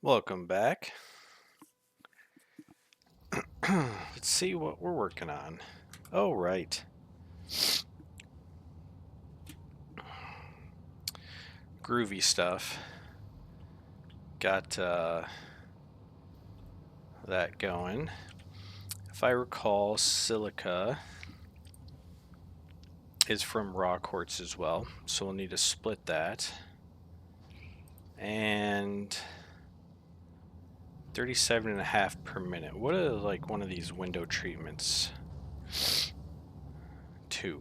Welcome back. Let's see what we're working on. Oh, right. Groovy stuff. Got that going. If I recall, silica is from raw quartz as well, so we'll need to split that. And 37.5 per minute. What are like one of these window treatments? 2.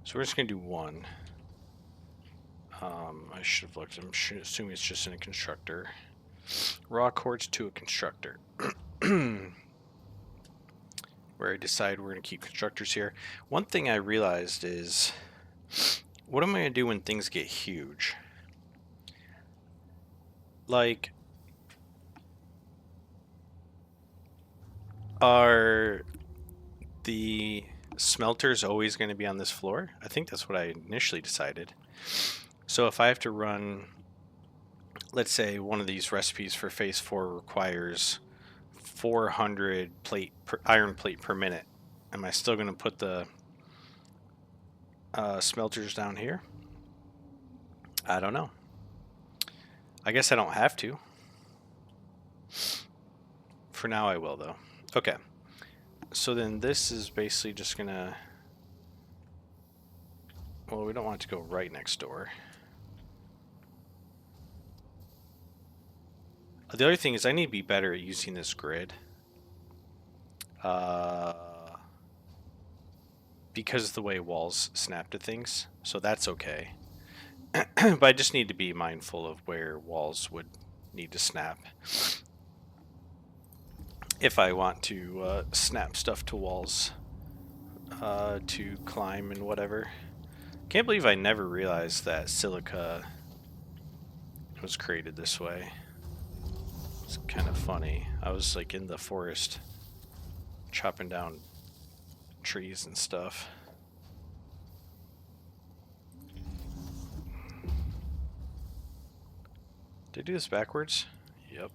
So we're just gonna do 1. I should have looked. I'm assuming it's just in a constructor. Raw quartz to a constructor. Where I decide we're going to keep constructors here. One thing I realized is, what am I going to do when things get huge? Like, are the smelters always going to be on this floor? I think that's what I initially decided. So if I have to run, let's say one of these recipes for phase 4 requires 400 iron plate per minute, am I still going to put the smelters down here? I don't know. I guess I don't have to. For now I will, though. Okay. So then this is basically just gonna... Well, we don't want it to go right next door. The other thing is I need to be better at using this grid. Because of the way walls snap to things. So that's okay. But I just need to be mindful of where walls would need to snap. If I want to snap stuff to walls to climb and whatever. Can't believe I never realized that silica was created this way. It's kind of funny. I was like in the forest chopping down trees and stuff. Did I do this backwards? Yep.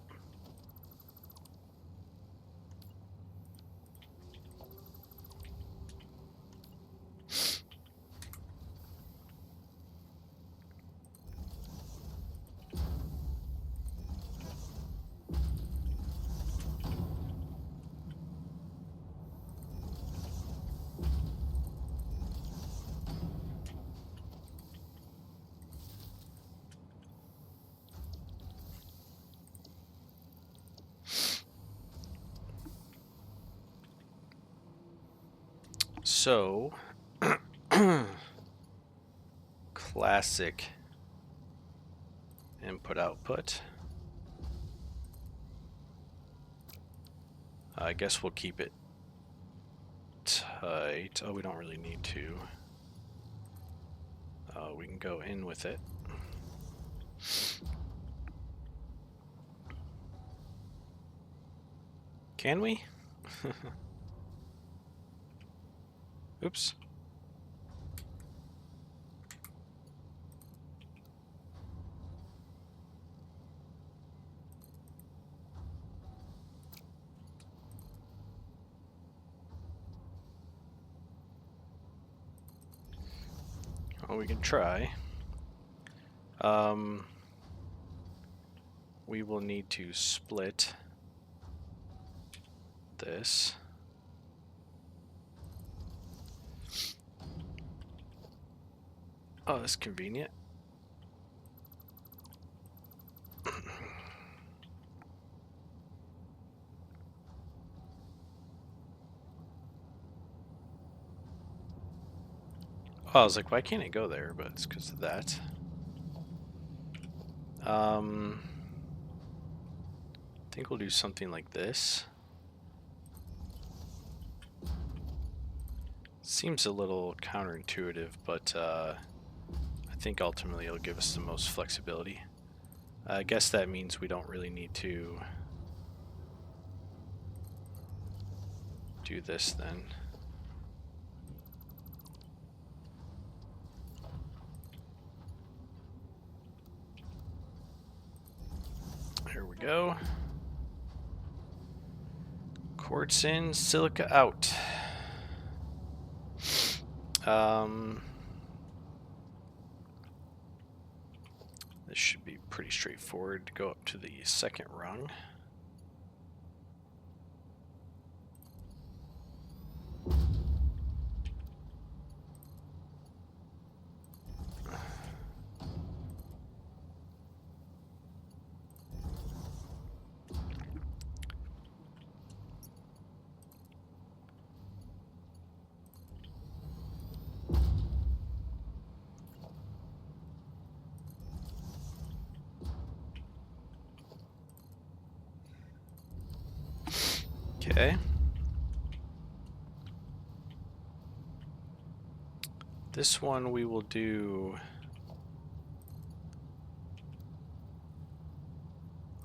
So, classic input output. I guess we'll keep it tight. Oh, we don't really need to. We can go in with it. Can we? Oops. Well, we can try. We will need to split this. Oh, that's convenient. Oh, I was like, why can't it go there? But it's because of that. I think we'll do something like this. Seems a little counterintuitive, but I think ultimately it'll give us the most flexibility. I guess that means we don't really need to do this then. There we we go. Quartz in, silica out. This should be pretty straightforward to go up to the second rung. Okay. This one we will do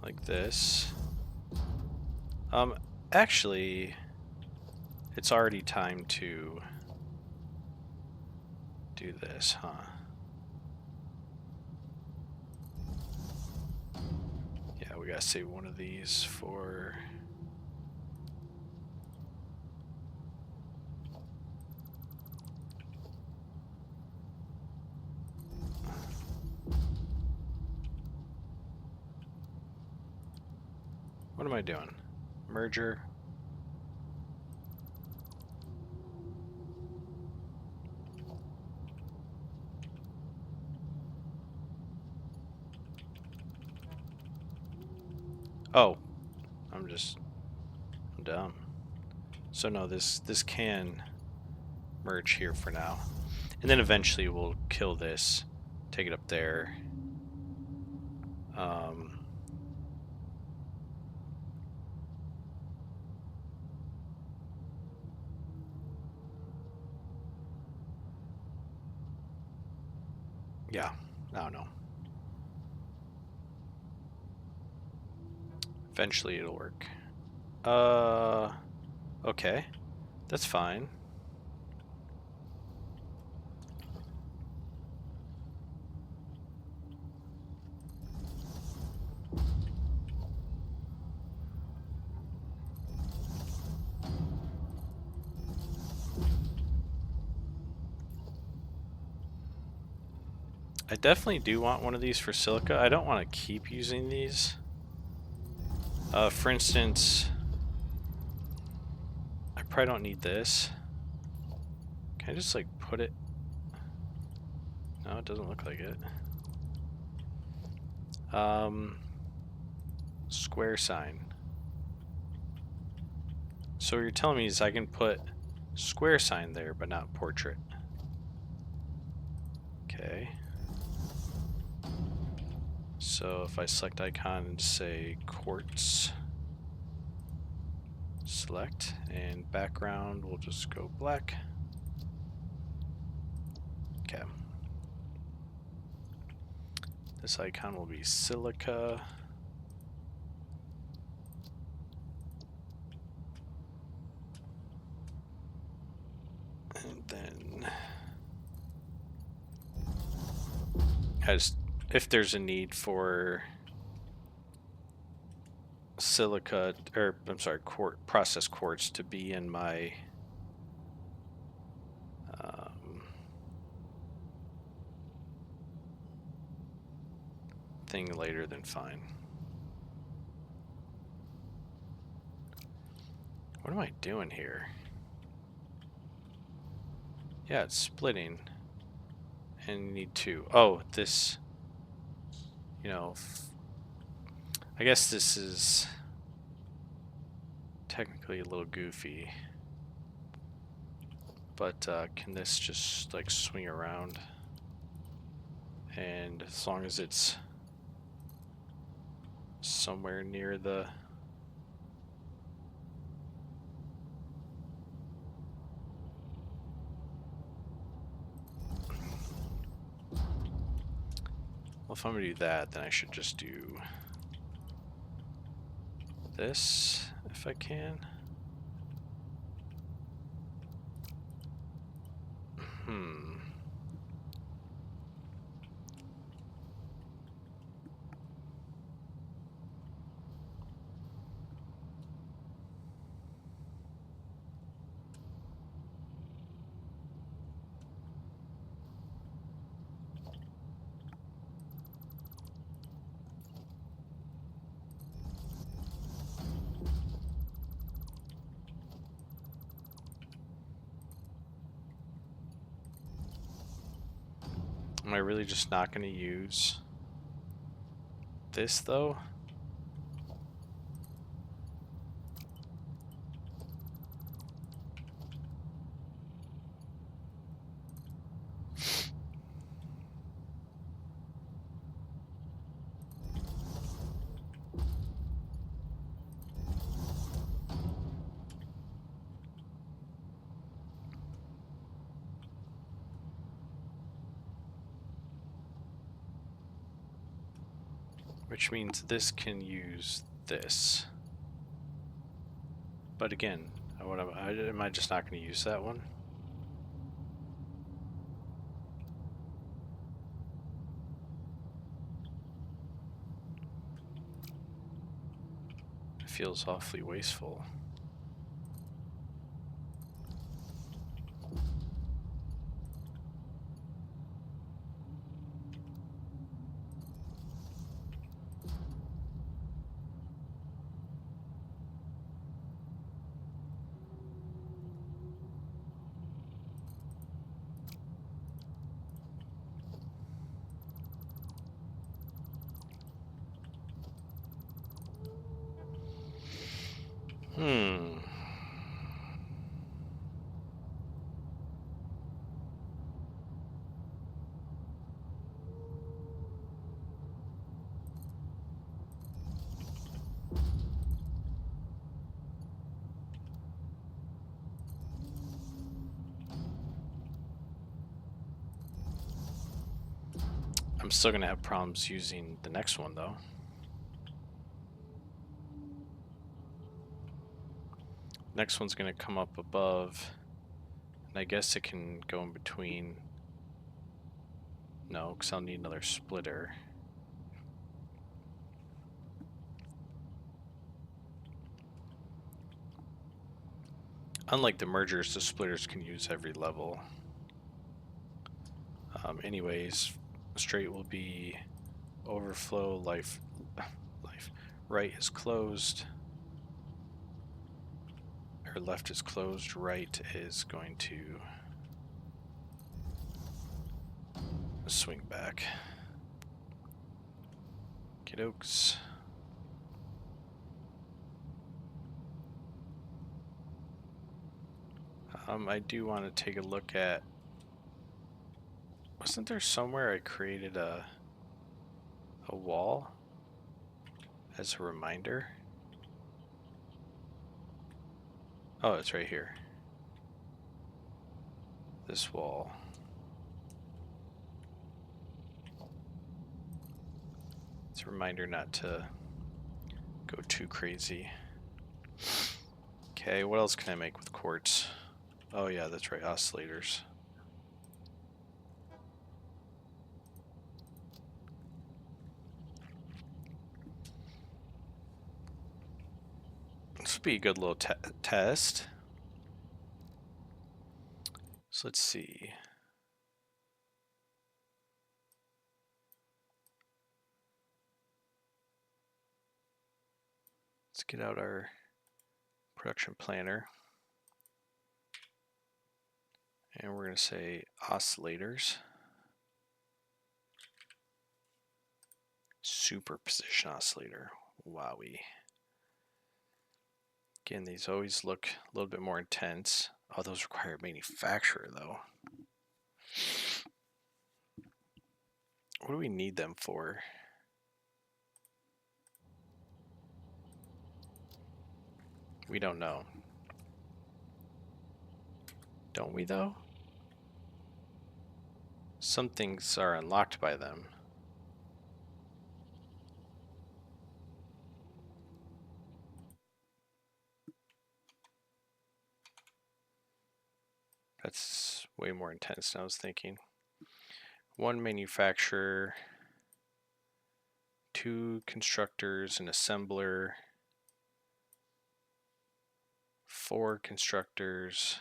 like this. Actually, it's already time to do this, huh? Yeah, we gotta save one of these for... What am I doing? Merger. Oh, I'm dumb. So no, this can merge here for now. And then eventually we'll kill this, take it up there. Yeah, I don't know. Eventually it'll work. Okay. That's fine. I definitely do want one of these for silica. I don't want to keep using these. For instance, I probably don't need this. Can I just like put it? No, it doesn't look like it. Square sign. So what you're telling me is I can put square sign there, but not portrait. Okay. So if I select icon and say quartz, select, and background, we'll just go black. Okay. This icon will be silica. And then if there's a need for silica, or I'm sorry, processed quartz to be in my thing later, then fine. What am I doing here? Yeah, it's splitting. And you need two. Oh, this, you know, I guess this is technically a little goofy. But can this just like swing around? And as long as it's somewhere near the... Well, if I'm gonna do that, then I should just do this, if I can. Am I really just not going to use this though? Which means this can use this. But again, am I just not going to use that one? It feels awfully wasteful. I'm still going to have problems using the next one though. Next one's going to come up above, and I guess it can go in between. No, because I'll need another splitter. Unlike the mergers, the splitters can use every level. Anyways, straight will be overflow, life, right is closed, or left is closed, right is going to swing back. Kidokes. I do want to take a look at, wasn't there somewhere I created a wall as a reminder? Oh, it's right here. This wall. It's a reminder not to go too crazy. Okay, what else can I make with quartz? Oh yeah, that's right, oscillators. This would be a good little test. So let's see. Let's get out our production planner. And we're going to say oscillators. Superposition oscillator. Wowie. Again, these always look a little bit more intense. Oh, those require a manufacturer though. What do we need them for? We don't know. Don't we though? Some things are unlocked by them. That's way more intense than I was thinking. One manufacturer, two constructors, an assembler, four constructors,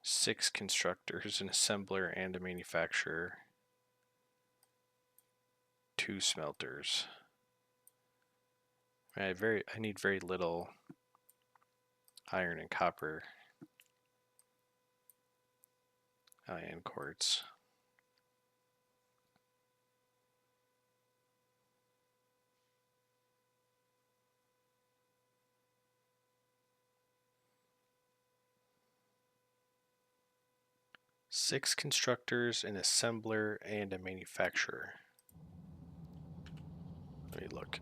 six constructors, an assembler, and a manufacturer, two smelters. I need very little iron and copper and quartz. 6 constructors, an assembler, and a manufacturer. Let me look.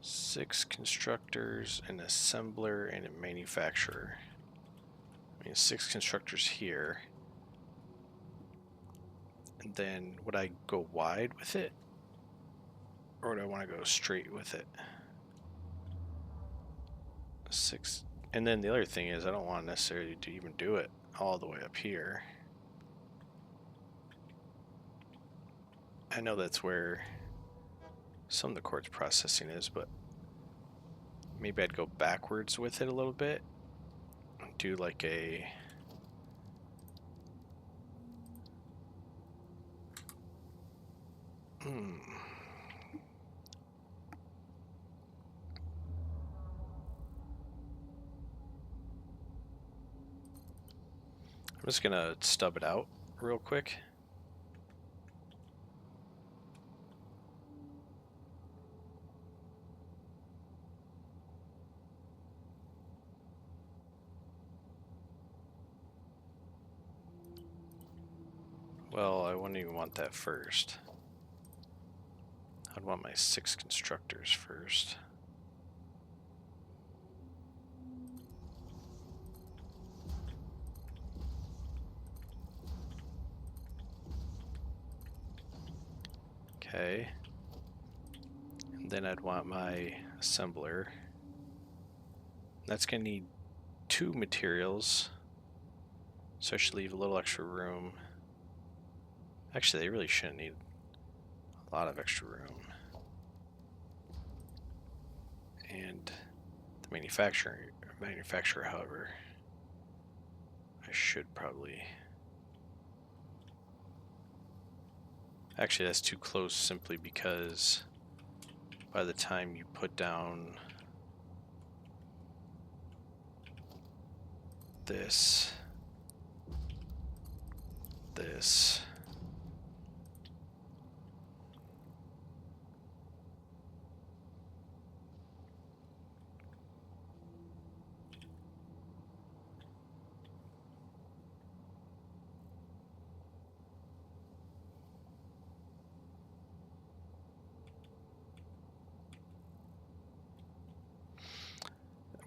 6 constructors, an assembler, and a manufacturer. I mean, 6 constructors here. And then would I go wide with it? Or would I want to go straight with it? 6. And then the other thing is I don't want necessarily to even do it all the way up here. I know that's where some of the quartz processing is, but maybe I'd go backwards with it a little bit. Do like a... I'm just gonna stub it out real quick. Well, I wouldn't even want that first. I'd want my 6 constructors first. Okay. And then I'd want my assembler. That's going to need 2 materials. So I should leave a little extra room. Actually, they really shouldn't need a lot of extra room. And the manufacturer, however, I should probably... Actually, that's too close simply because by the time you put down this,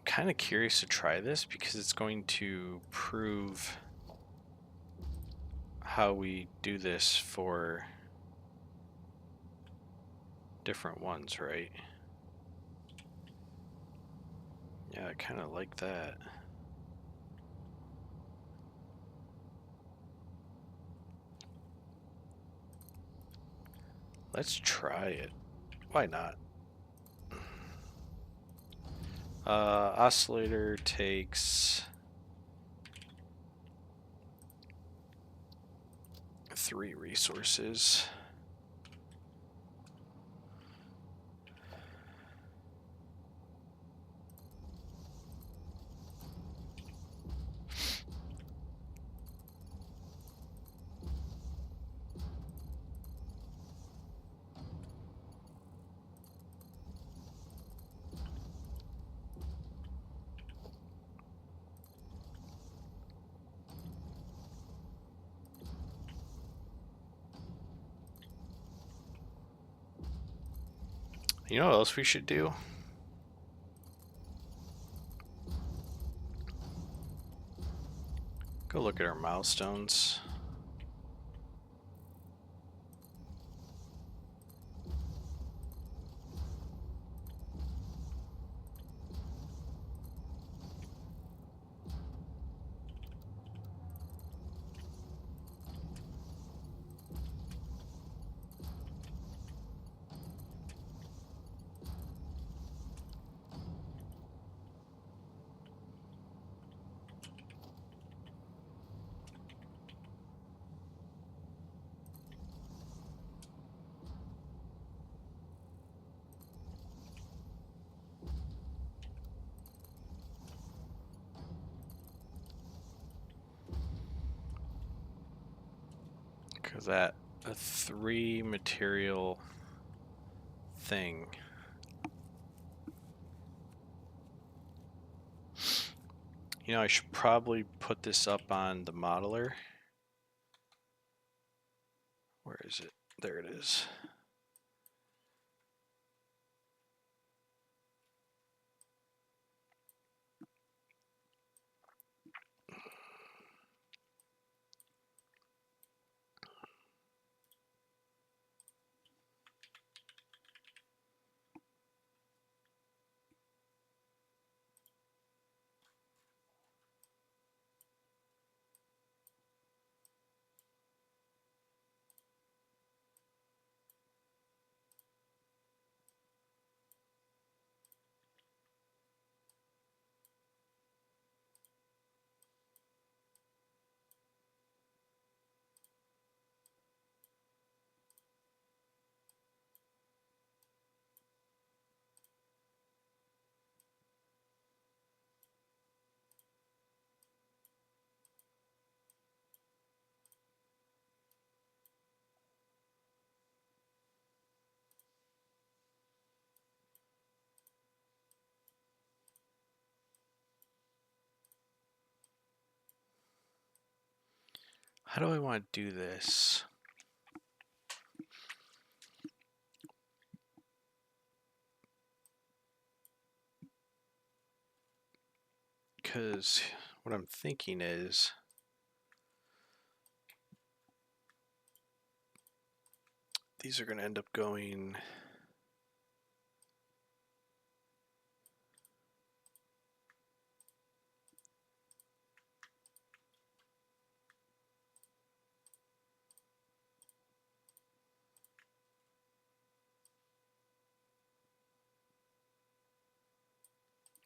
kind of curious to try this because it's going to prove how we do this for different ones, right? Yeah, I kind of like that. Let's try it. Why not? Oscillator takes 3 resources. You know what else we should do? Go look at our milestones. Because that a 3 material thing. You know, I should probably put this up on the modeler. Where is it? There it is. How do I want to do this? Because what I'm thinking is these are going to end up going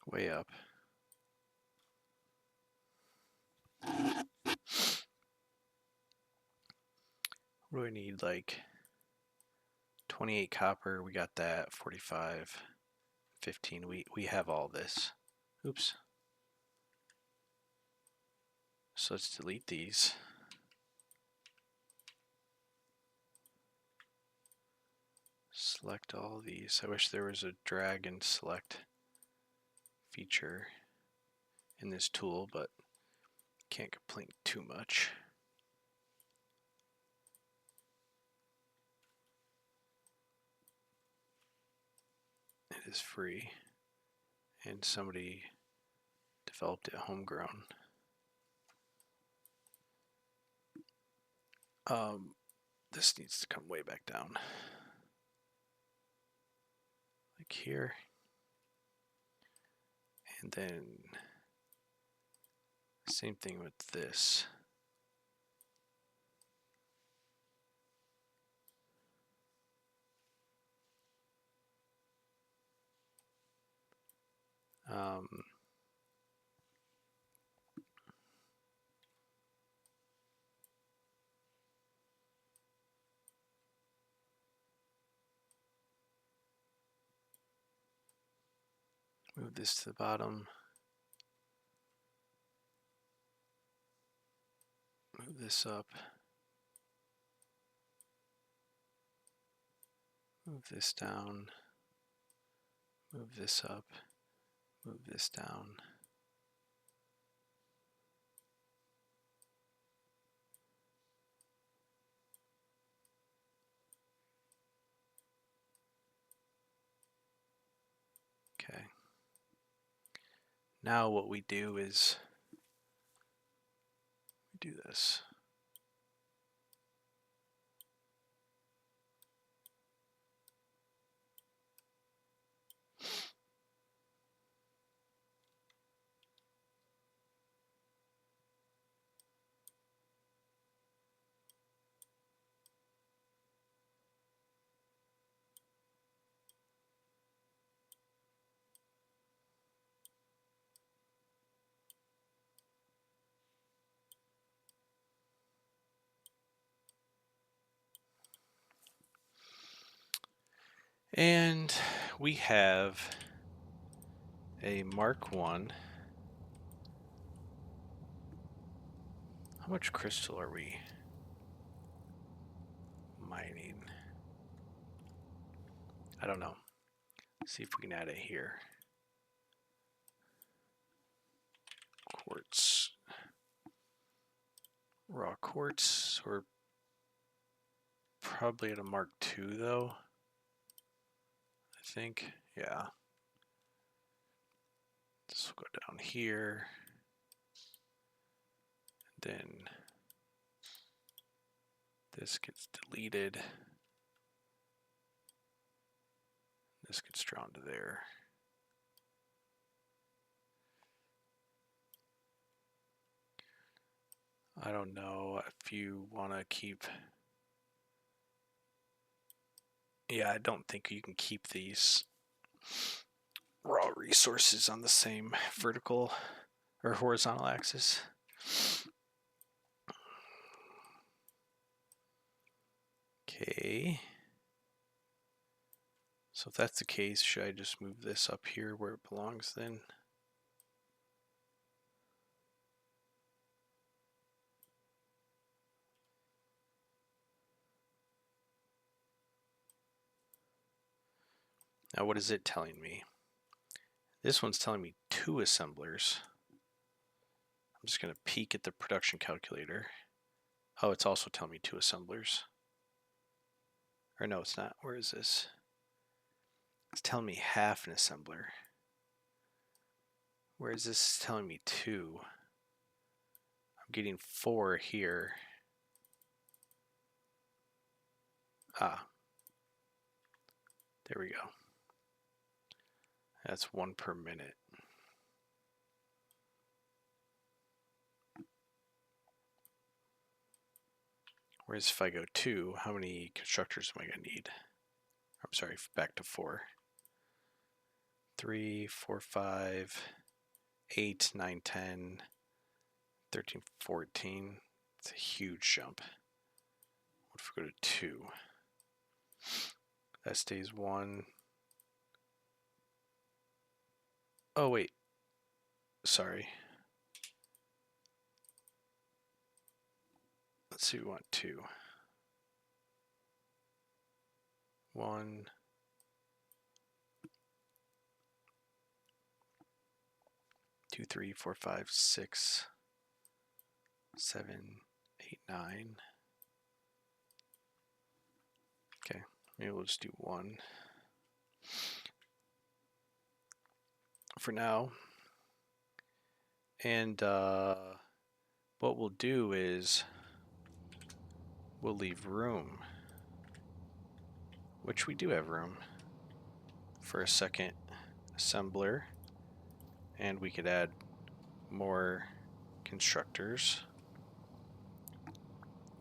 way up. What do I need? Like 28 copper, we got that. 45, 15. We have all this. Oops. So let's delete these. Select all these. I wish there was a drag and select feature in this tool, but can't complain too much. It is free, and somebody developed it homegrown. This needs to come way back down. Like here. And then same thing with this. Move this to the bottom. Move this up. Move this down. Move this up. Move this down. Okay. Now what we do is we do this. And we have a Mark 1. How much crystal are we mining? I don't know. Let's see if we can add it here. quartz. Raw quartz, or probably at a Mark II though. I think, yeah. This will go down here. Then this gets deleted. This gets drawn to there. I don't know if you want to keep... Yeah, I don't think you can keep these raw resources on the same vertical or horizontal axis. Okay. So if that's the case, should I just move this up here where it belongs then? Now what is it telling me? This one's telling me 2 assemblers. I'm just going to peek at the production calculator. Oh, it's also telling me 2 assemblers. Or no, it's not. Where is this? It's telling me half an assembler. Where is this telling me 2? I'm getting 4 here. Ah. There we go. That's 1 per minute. Whereas if I go 2, how many constructors am I going to need? I'm sorry, back to 4. 3, 4, 5, 8, 9, 10, 13, 14. It's a huge jump. What if we go to 2? That stays 1. Oh, wait. Sorry. Let's see, we want 2. 1. 2, 3, 4, 5, 6, 7, 8, 9. Okay, maybe we'll just do 1 for now. And what we'll do is we'll leave room, which we do have room, for a second assembler, and we could add more constructors.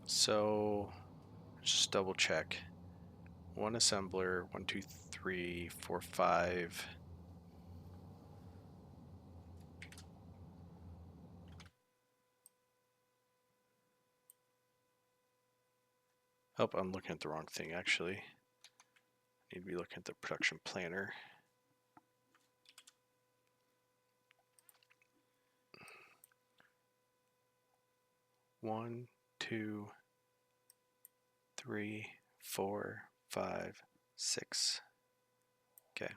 So just double check. 1 assembler, 1, 2, 3, 4, 5. Oh, I'm looking at the wrong thing actually. I need to be looking at the production planner. One, 2, 3, 4, 5, 6. Okay.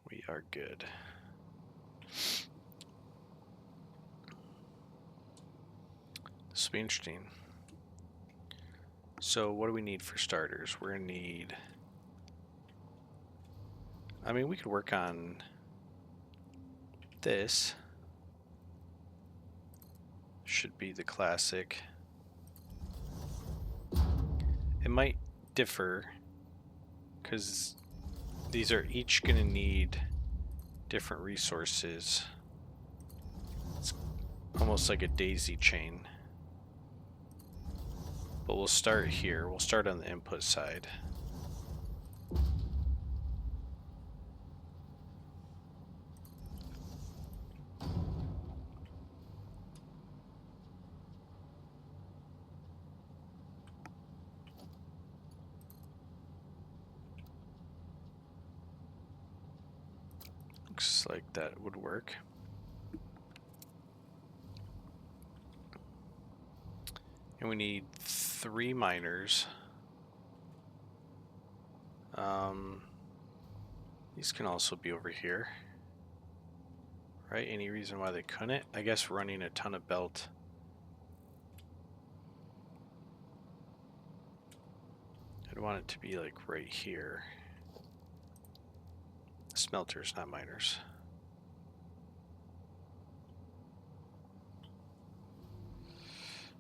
We are good. This will be interesting. So what do we need for starters? We're going to need... I mean, we could work on this. Should be the classic. It might differ because these are each going to need different resources. It's almost like a daisy chain. But we'll start here. We'll start on the input side. Looks like that would work. And we need 3 miners. These can also be over here. Right? Any reason why they couldn't? I guess running a ton of belt. I'd want it to be like right here. Smelters, not miners.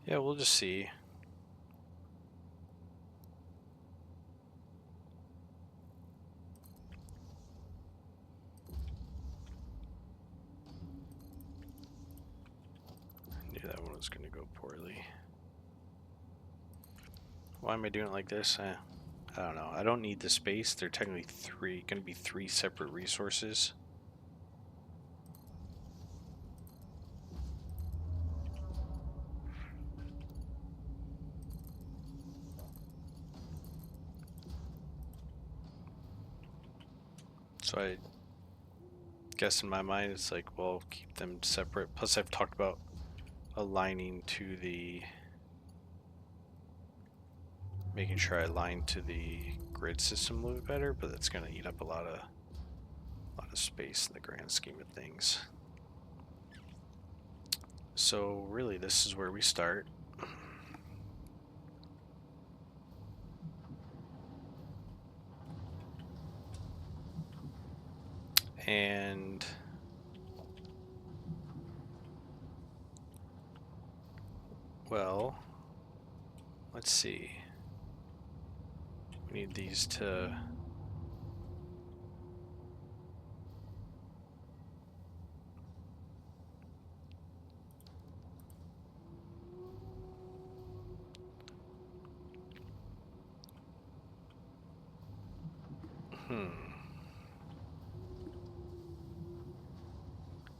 Yeah, we'll just see. I knew that one was going to go poorly. Why am I doing it like this? I don't know. I don't need the space. They're technically going to be three separate resources. So I guess in my mind it's like, well, keep them separate. Plus I've talked about aligning to the, making sure I align to the grid system a little bit better, but that's going to eat up a lot of space in the grand scheme of things. So really this is where we start. And well, let's see. We need these to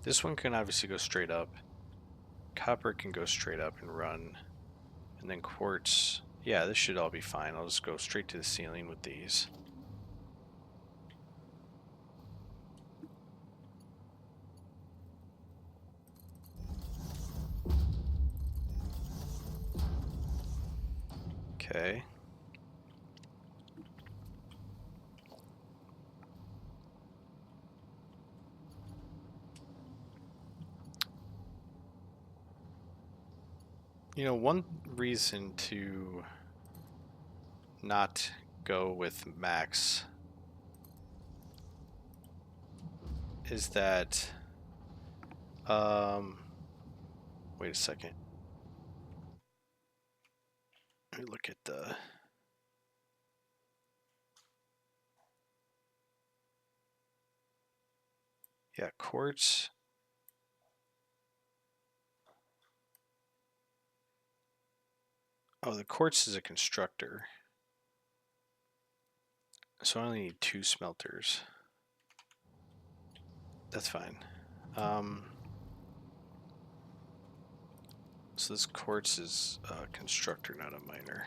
This one can obviously go straight up. Copper can go straight up and run. And then quartz, yeah, this should all be fine. I'll just go straight to the ceiling with these. Okay. You know, one reason to not go with max is that, wait a second. Let me look at the, yeah, quartz. Oh, the quartz is a constructor. So I only need 2 smelters. That's fine. So this quartz is a constructor, not a miner.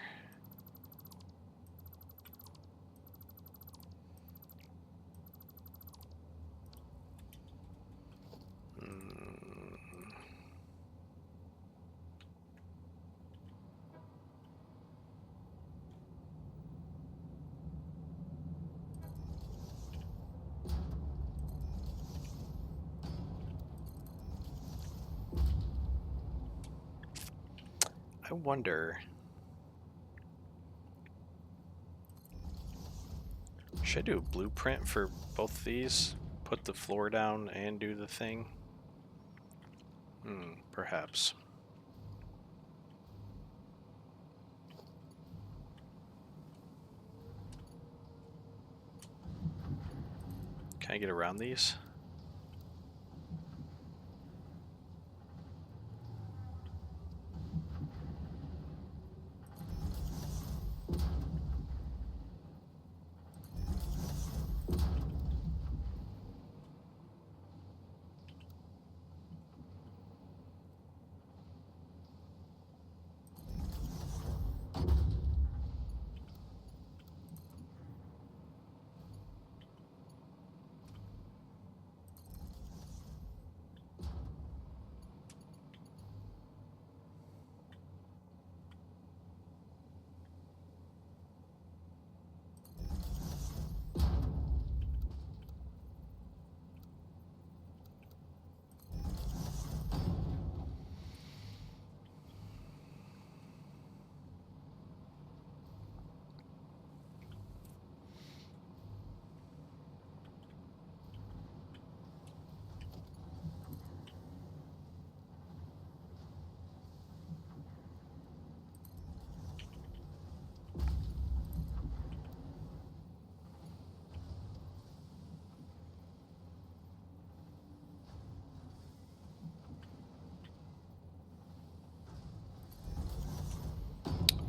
I wonder, should I do a blueprint for both these? Put the floor down and do the thing? Perhaps. Can I get around these?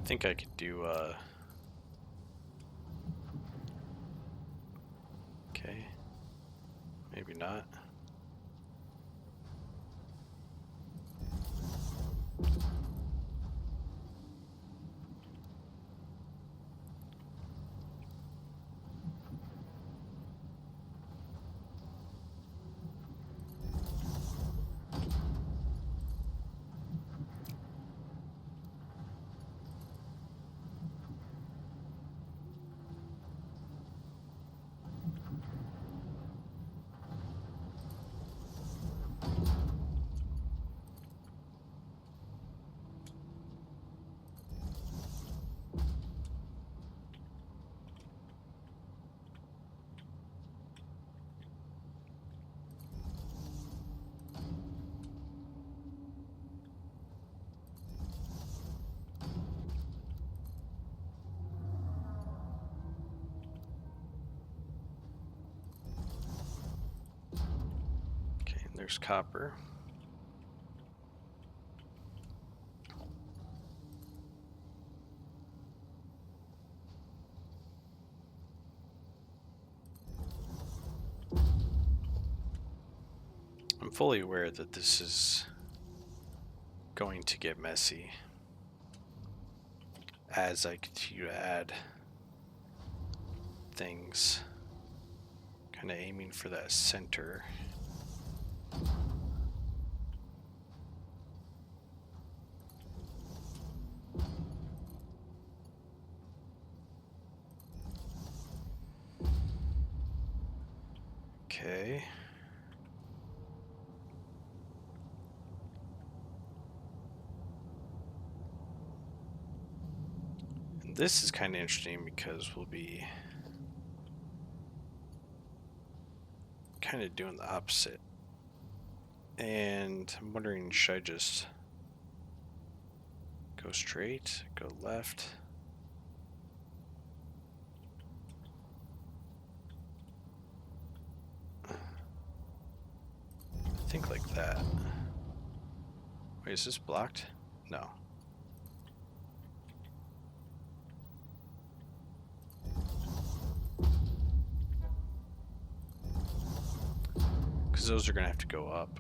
think I could do, okay, maybe not. Okay, there's copper. I'm fully aware that this is going to get messy as I continue to add things. Kind of aiming for that center. Okay. And this is kind of interesting because we'll be kind of doing the opposite. And I'm wondering, should I just go straight, go left? I think like that. Wait, is this blocked? No. Because those are going to have to go up.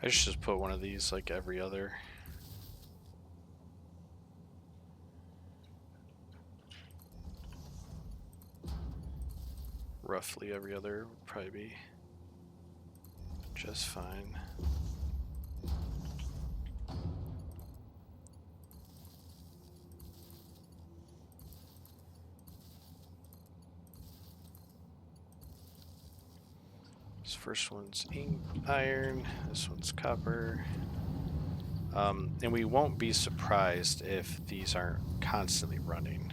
I should just put one of these like every other. Roughly every other would probably be just fine. This first one's iron, this one's copper. And we won't be surprised if these aren't constantly running.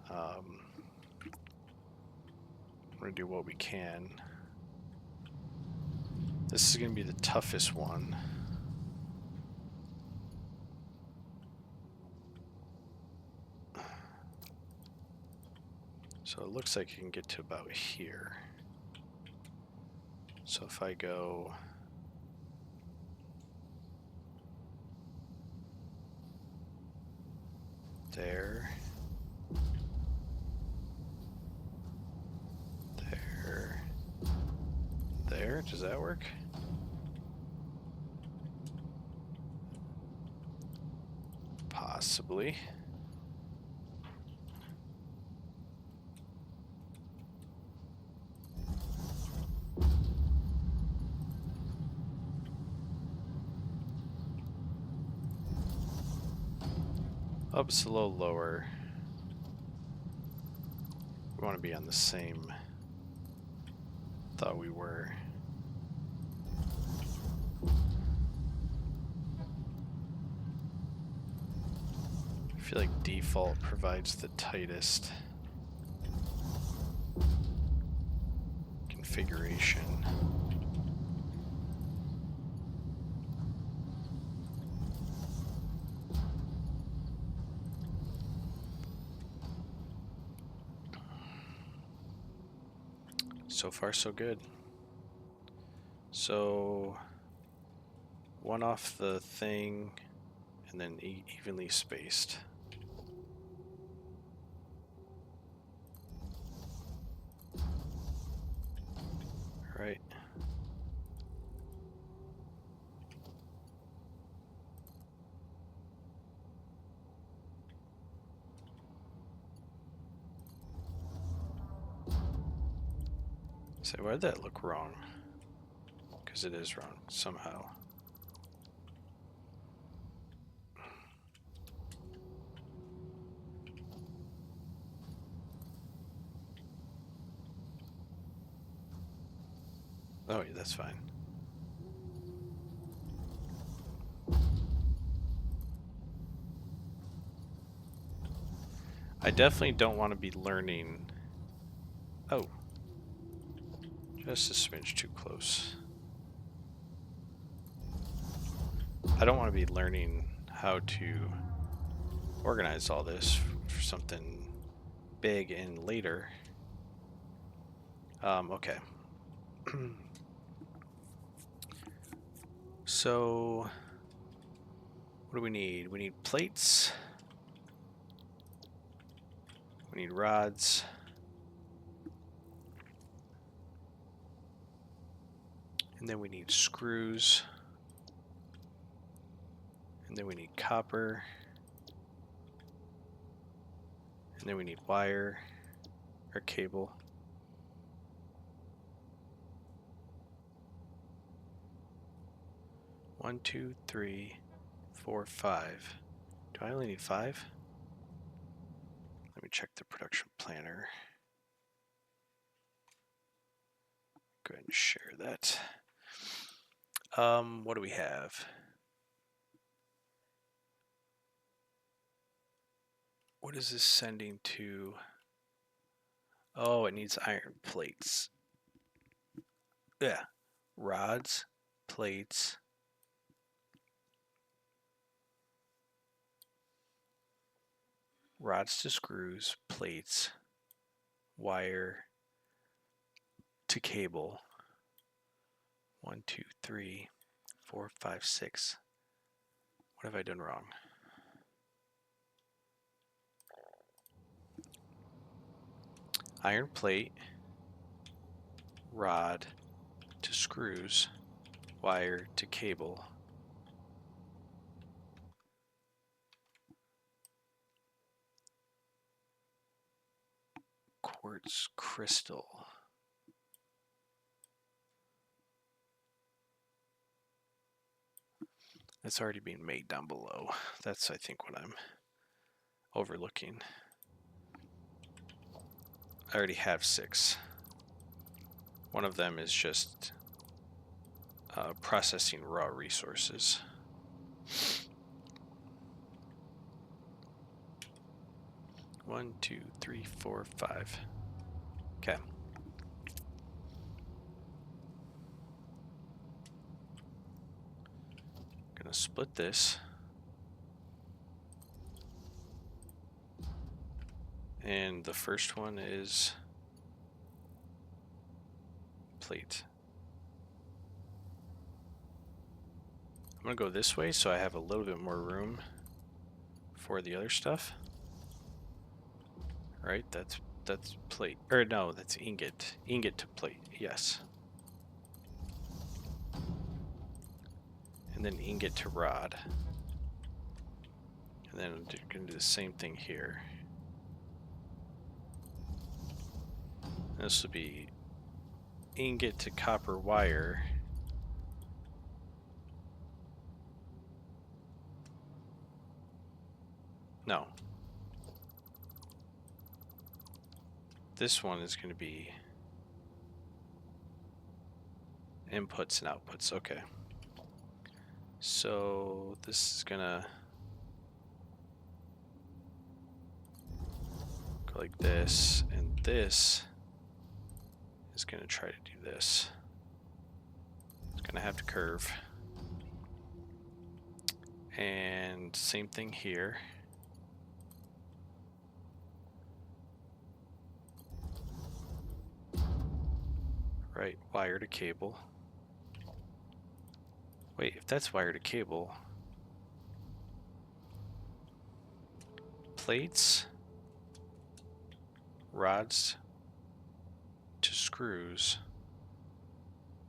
We're going to do what we can. This is going to be the toughest one. So it looks like you can get to about here. So if I go there, there, there, does that work? Possibly. Oh, it's a little lower. We want to be on the same. Thought we were. I feel like default provides the tightest configuration. So far, so good. So, one off the thing, and then evenly spaced. Right. So why did that look wrong? Because it is wrong somehow. Oh, yeah, that's fine. I definitely don't want to be learning. Oh, just a smidge too close. I don't want to be learning how to organize all this for something big and later. Okay. So, what do we need? We need plates. We need rods. And then we need screws. And then we need copper. And then we need wire or cable. One, two, three, 4, 5. Do I only need 5? Let me check the production planner. Go ahead and share that. What do we have? What is this sending to? Oh, it needs iron plates. Yeah. Rods, plates. Rods to screws, plates, wire to cable. 1, 2, 3, 4, 5, 6. What have I done wrong? Iron plate, rod to screws, wire to cable. Quartz crystal. It's already being made down below. That's, I think, what I'm overlooking. I already have 6. One of them is just processing raw resources. One, 2, 3, 4, 5. Okay. Gonna split this. And the first one is plate. I'm gonna go this way so I have a little bit more room for the other stuff. Right, that's plate. Or no, that's ingot. Ingot to plate, yes. And then ingot to rod. And then I'm gonna do the same thing here. And this will be ingot to copper wire. No. This one is going to be inputs and outputs. Okay. So this is going to go like this, and this is going to try to do this. It's going to have to curve. And same thing here. Right, wire to cable. Wait, if that's wire to cable, plates, rods to screws,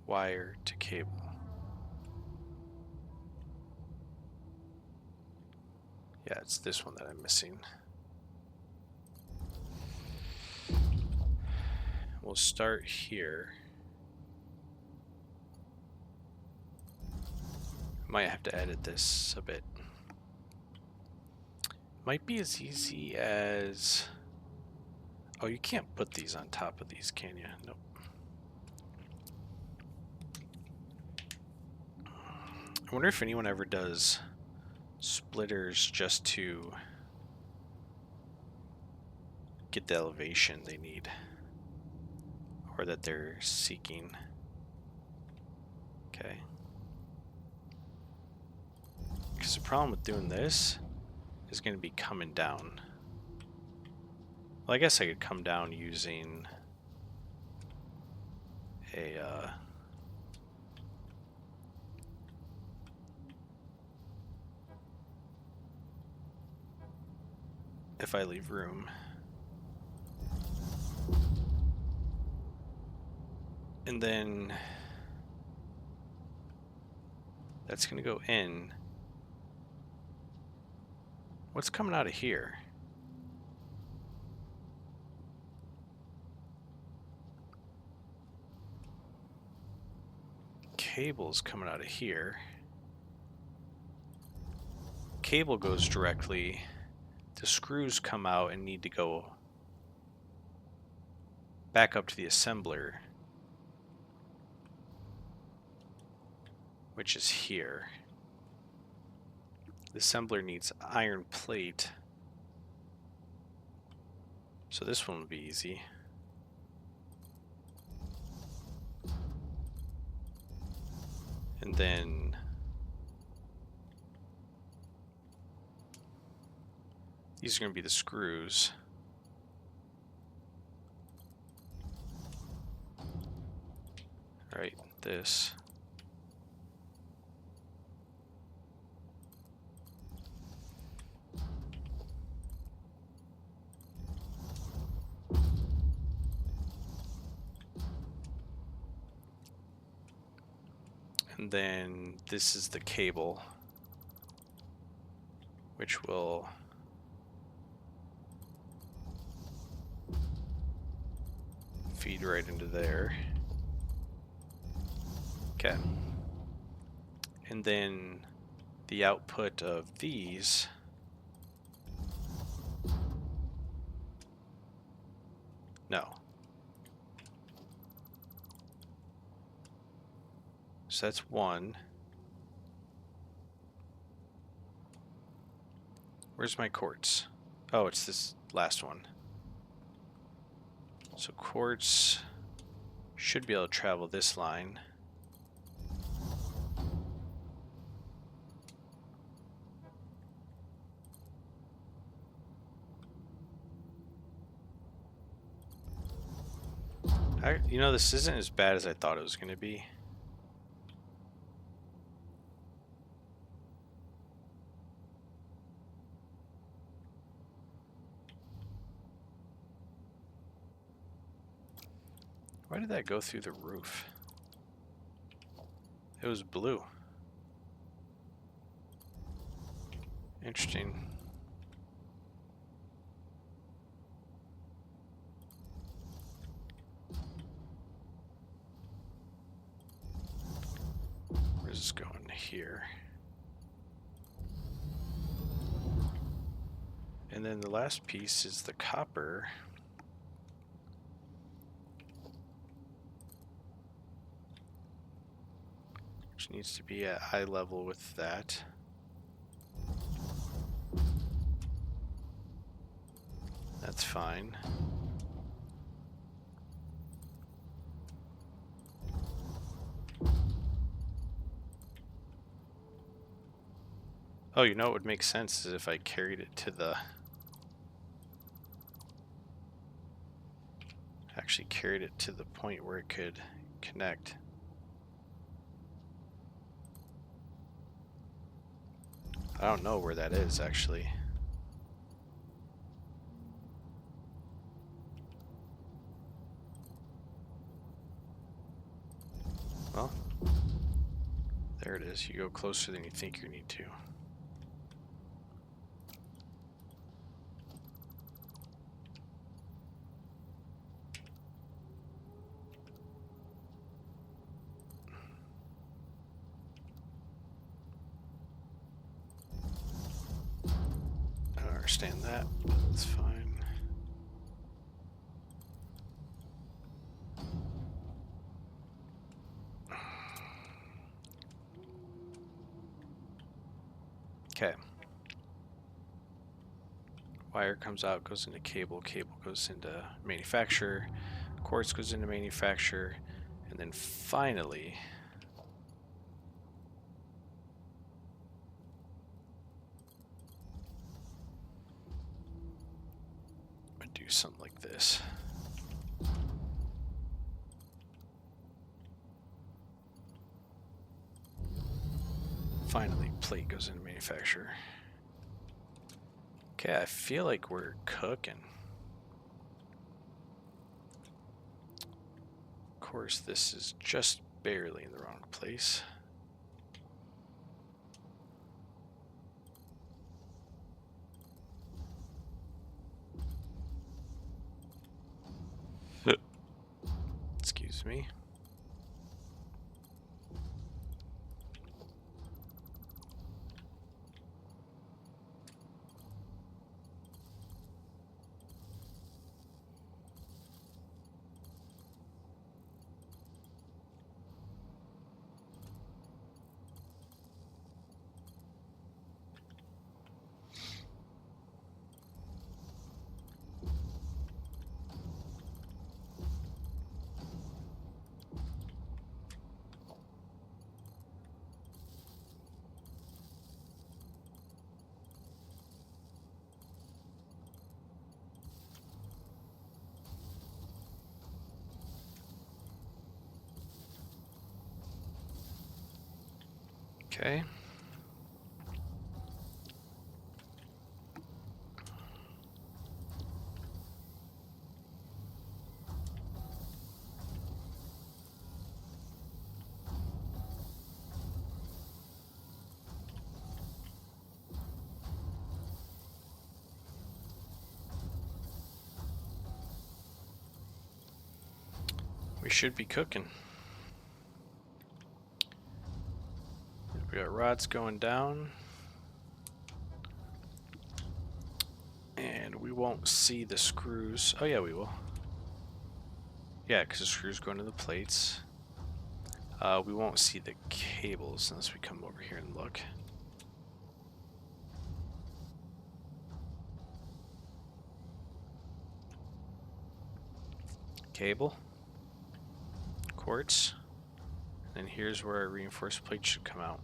wire to cable. Yeah, it's this one that I'm missing. We'll start here. Might have to edit this a bit. Might be as easy as... Oh, you can't put these on top of these, can you? Nope. I wonder if anyone ever does splitters just to get the elevation they need, or that they're seeking. Okay. Because the problem with doing this is going to be coming down. Well, I guess I could come down using a if I leave room. And then that's going to go in. What's coming out of here? Cable's coming out of here. Cable goes directly. The screws come out and need to go back up to the assembler, which is here. The assembler needs iron plate, so this one will be easy. And then these are going to be the screws. All right, this. And then this is the cable, which will feed right into there. Okay. And then the output of these no. So that's one. Where's my quartz? Oh, it's this last one. So quartz should be able to travel this line. You know, this isn't as bad as I thought it was going to be. Why did that go through the roof? It was blue. Interesting. Where's this going? Here. And then the last piece is the copper. Which needs to be at eye level with that. That's fine. Oh, you know what would make sense is if I carried it to the... Actually carried it to the point where it could connect. I don't know where that is, actually. Well, there it is. You go closer than you think you need to. I don't understand that, but that's fine. Okay. Wire comes out, goes into cable, cable goes into manufacturer, quartz goes into manufacturer, and then finally I do something like this. Finally, plate goes into manufacturer. Okay, I feel like we're cooking. Of course, this is just barely in the wrong place. Excuse me. Okay. We should be cooking. We got rods going down. And we won't see the screws. Oh yeah, we will. Yeah, because the screws go into the plates. We won't see the cables unless we come over here and look. Cable. Quartz. And here's where our reinforced plate should come out.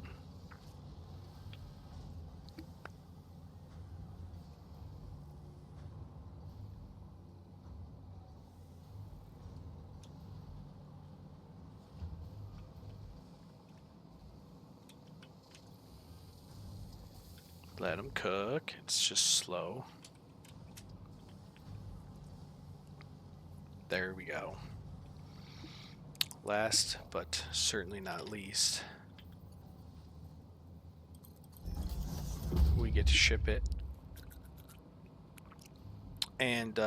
Let them cook. It's just slow. There we go. Last, but certainly not least, we get to ship it. And,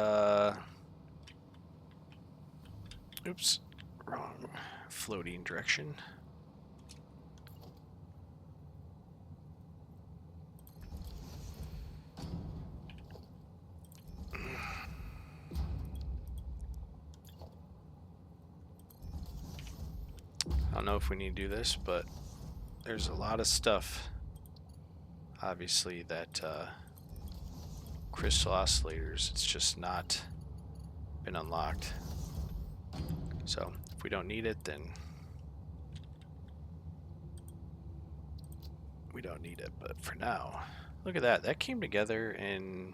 oops, wrong floating direction. I don't know if we need to do this, but there's a lot of stuff, obviously, that crystal oscillators, it's just not been unlocked. So if we don't need it, then We don't need it, but for now, look at that. That came together in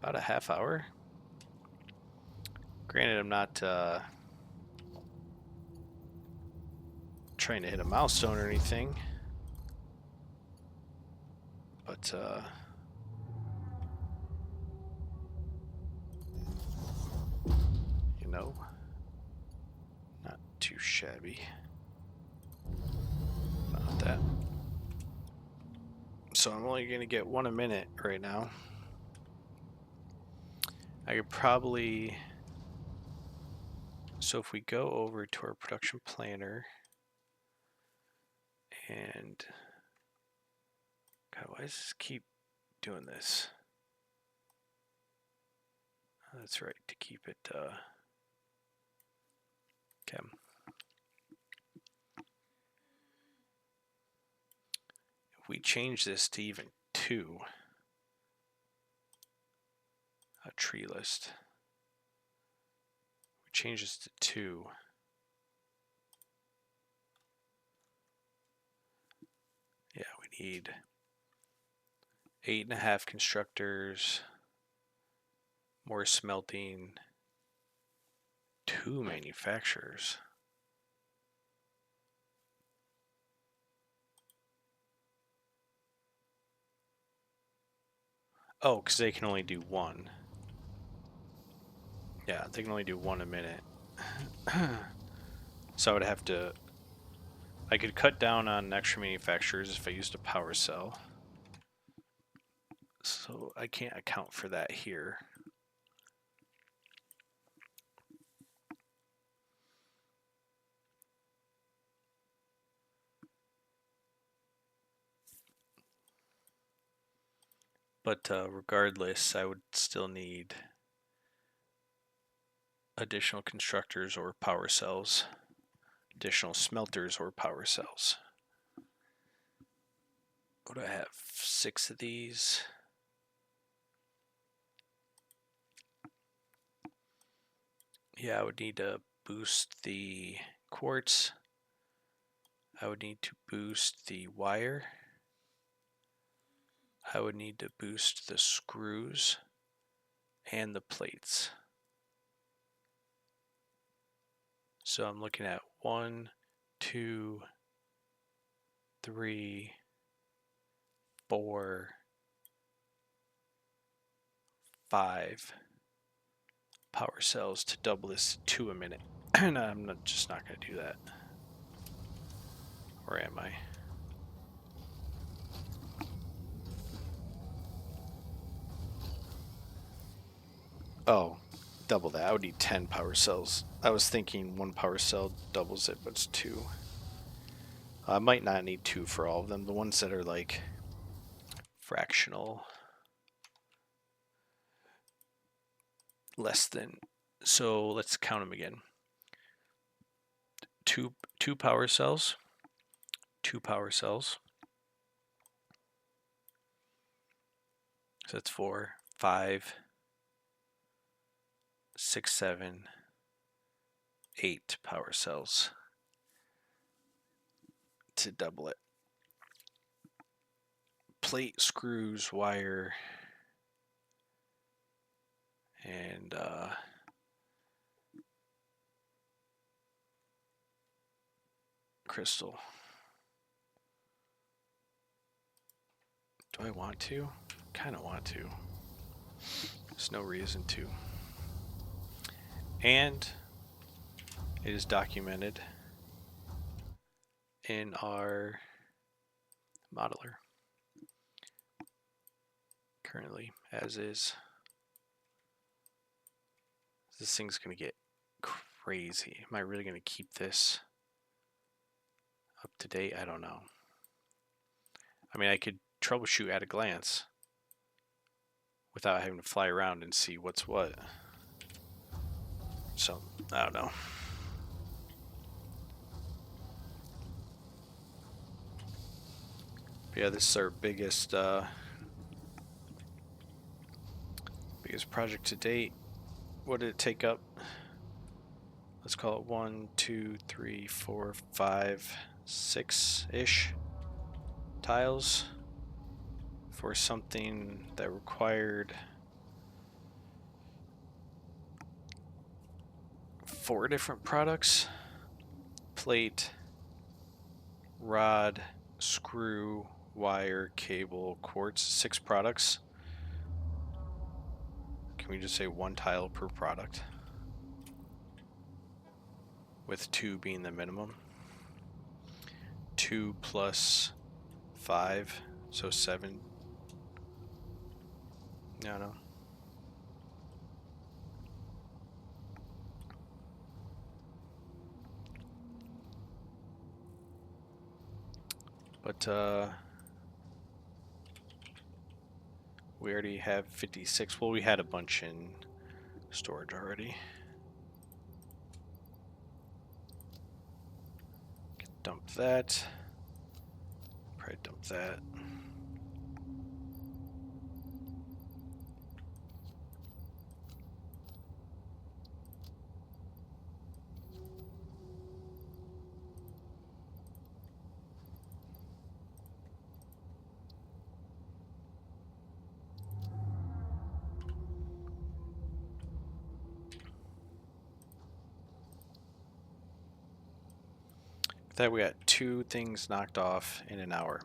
about a half hour. Granted, I'm not trying to hit a milestone or anything, but you know, not too shabby about that. So I'm only going to get 1 a minute right now. I could probably... So if we go over to our production planner and... God, why does this keep doing this? Oh, that's right, to keep it... Okay. If we change this to even 2, a tree list. We change this to 2. Yeah, we need 8.5 constructors, more smelting, 2 manufacturers. Oh, because they can only do 1. Yeah, they can only do 1 a minute. So I would have to... I could cut down on extra manufacturers if I used a power cell. So I can't account for that here. But regardless, I would still need additional constructors or power cells, additional smelters or power cells. What do I have? 6 of these. Yeah, I would need to boost the quartz. I would need to boost the wire. I would need to boost the screws and the plates. So I'm looking at 1, 2, 3, 4, 5 power cells to double this to 2 a minute. And I'm just not going to do that. Or am I? Oh, double that. I would need 10 power cells. I was thinking 1 power cell doubles it, but it's 2. I might not need 2 for all of them. The ones that are like fractional, less than. So let's count them again. Two power cells. 2 power cells. So that's 4, 5, 6, 7, 8 power cells to double it. Plate, screws, wire, and crystal. Do I want to? Kind of want to. There's no reason to. And it is documented in our modeler currently, as is. This thing's going to get crazy. Am I really going to keep this up to date? I don't know. I mean, I could troubleshoot at a glance without having to fly around and see what's what. So, I don't know. But yeah, this is our biggest project to date. What did it take up? Let's call it 1, 2, 3, 4, 5, 6-ish. tiles for something that required 4 different products: plate, rod, screw, wire, cable, quartz. 6 products. Can we just say 1 tile per product, with 2 being the minimum? 2 plus 5, so 7. No. But we already have 56. Well, we had a bunch in storage already. Dump that. Probably dump that. That we got 2 things knocked off in an hour.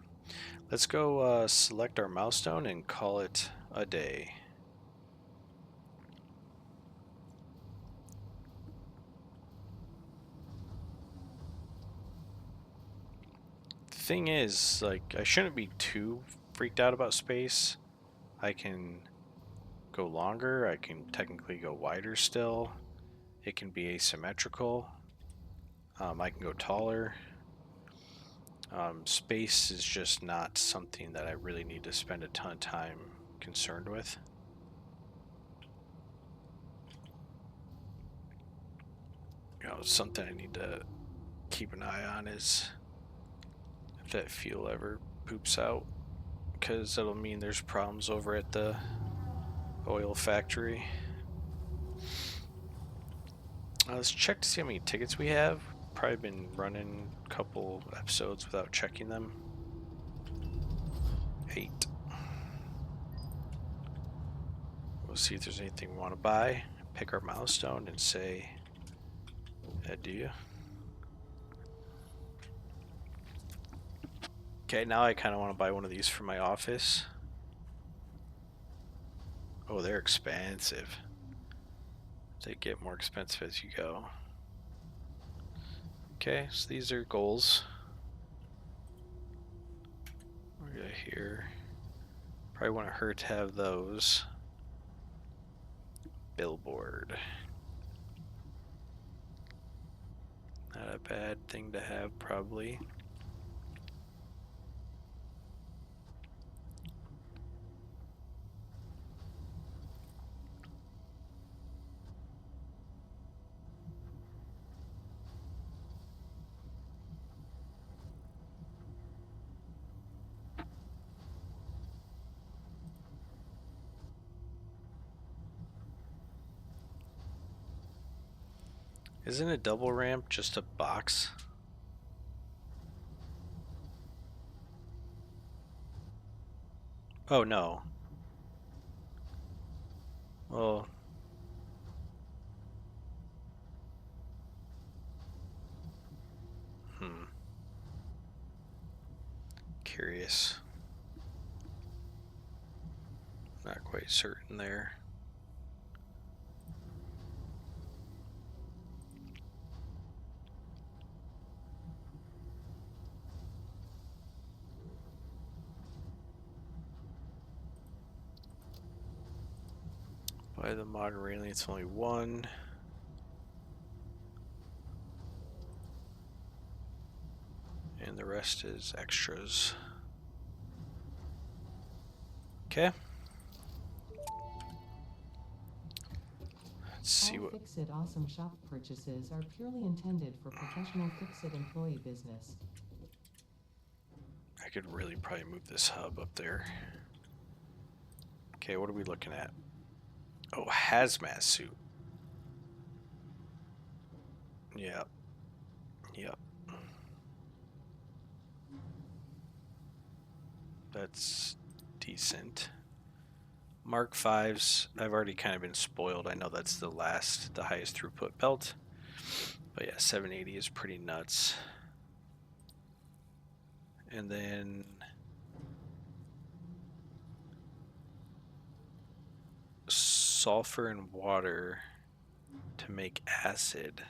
Let's go select our milestone and call it a day. The thing is, like, I shouldn't be too freaked out about space. I can go longer, I can technically go wider still. It can be asymmetrical. I can go taller. Space is just not something that I really need to spend a ton of time concerned with. Something I need to keep an eye on is if that fuel ever poops out, because that'll mean there's problems over at the oil factory. Let's check to see how many tickets we have. Probably been running a couple episodes without checking them. 8. We'll see if there's anything we want to buy. Pick our milestone and say adieu. Okay, now I kind of want to buy one of these for my office. Oh, they're expensive. They get more expensive as you go. Okay, so these are goals. We got here. Probably want her to have those. Billboard. Not a bad thing to have, probably. Isn't a double ramp just a box? Oh, no. Well, curious. Not quite certain there. By the modern railing, it's only 1. And the rest is extras. Okay. Let's see what. Fix-It Awesome Shop purchases are purely intended for professional Fix-It employee business. I could really probably move this hub up there. Okay, what are we looking at? Oh, hazmat suit. Yep. Yep. That's decent. Mark 5s, I've already kind of been spoiled. I know that's the highest throughput belt. But yeah, 780 is pretty nuts. And then sulfur and water to make acid,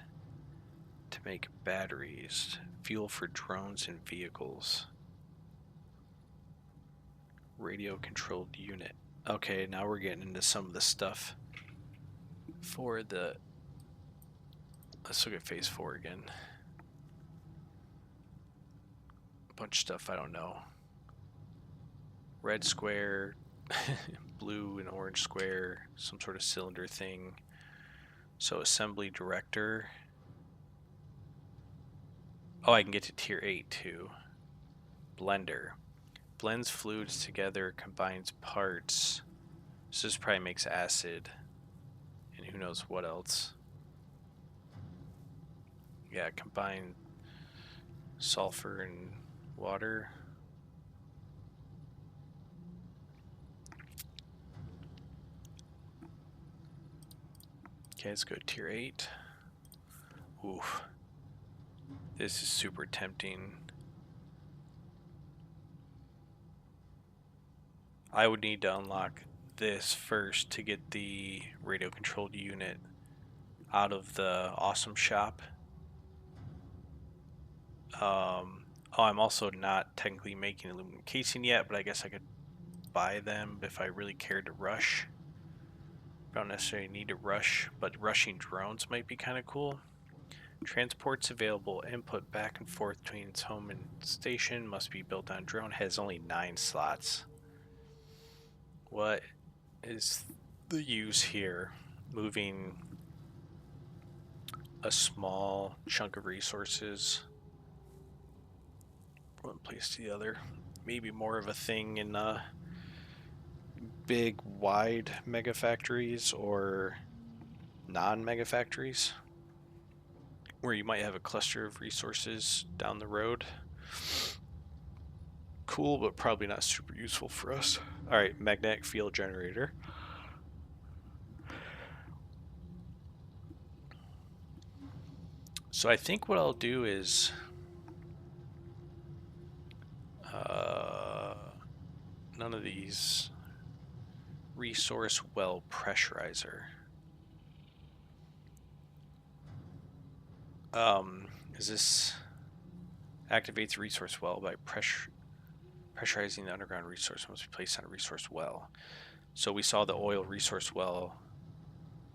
to make batteries, fuel for drones and vehicles. Radio controlled unit. Okay, now we're getting into some of the stuff for the... Let's look at phase 4 again. A bunch of stuff I don't know. Red square, blue and orange square, some sort of cylinder thing. So assembly director. Oh, I can get to tier 8 too. Blender. Blends fluids together, combines parts. So this probably makes acid. And who knows what else. Yeah, combine sulfur and water. Okay, let's go tier 8. Oof. This is super tempting. I would need to unlock this first to get the radio controlled unit out of the awesome shop. Oh, I'm also not technically making aluminum casing yet, but I guess I could buy them if I really cared to rush. Don't necessarily need to rush, but rushing drones might be kind of cool. Transports available. Input back and forth between its home and station must be built on drone. Has only 9 slots. What is the use here? Moving a small chunk of resources from one place to the other. Maybe more of a thing in big, wide mega factories or non-mega factories, where you might have a cluster of resources down the road. Cool, but probably not super useful for us. Alright, magnetic field generator. So I think what I'll do is none of these. Resource well pressurizer. Is this activates resource well by pressurizing the underground resource must be placed on a resource well. So we saw the oil resource well.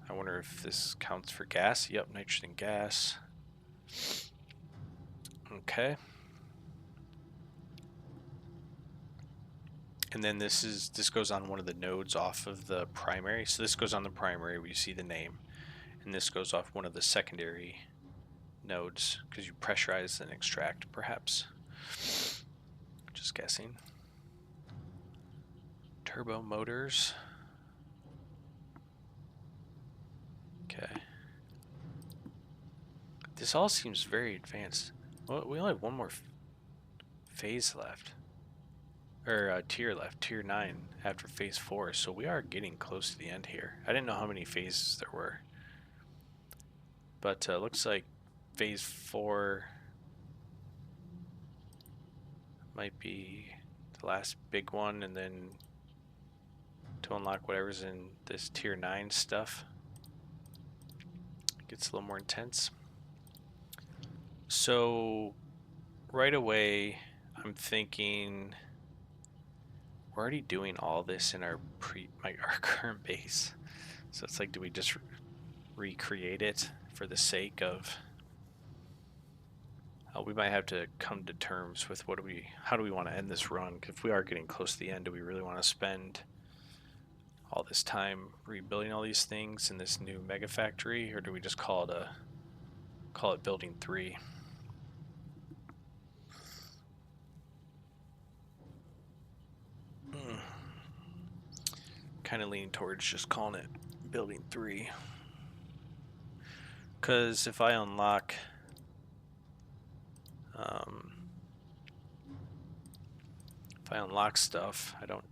I wonder if this counts for gas. Yep, nitrogen gas. Okay. And then this goes on one of the nodes off of the primary. So this goes on the primary where you see the name. And this goes off one of the secondary nodes because you pressurize and extract, perhaps. Just guessing. Turbo motors. Okay. This all seems very advanced. Well, we only have one more phase left. Or tier left, tier 9 after phase 4. So we are getting close to the end here. I didn't know how many phases there were. But looks like phase 4 might be the last big one, and then to unlock whatever's in this tier 9 stuff. It gets a little more intense. So right away I'm thinking we're already doing all this in our our current base. So it's like, do we just recreate it for the sake of we might have to come to terms with how do we want to end this run? If we are getting close to the end, do we really want to spend all this time rebuilding all these things in this new mega factory, or do we just call it building 3? Kind of leaning towards just calling it building 3, because if I unlock if I unlock stuff, I don't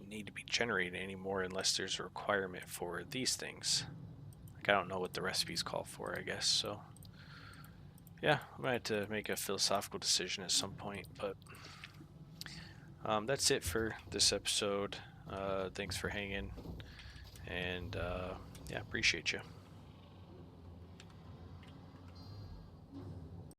need to be generating anymore unless there's a requirement for these things. Like, I don't know what the recipes call for, I guess, so yeah, I might have to make a philosophical decision at some point, but that's it for this episode. Thanks for hanging, and yeah, appreciate you.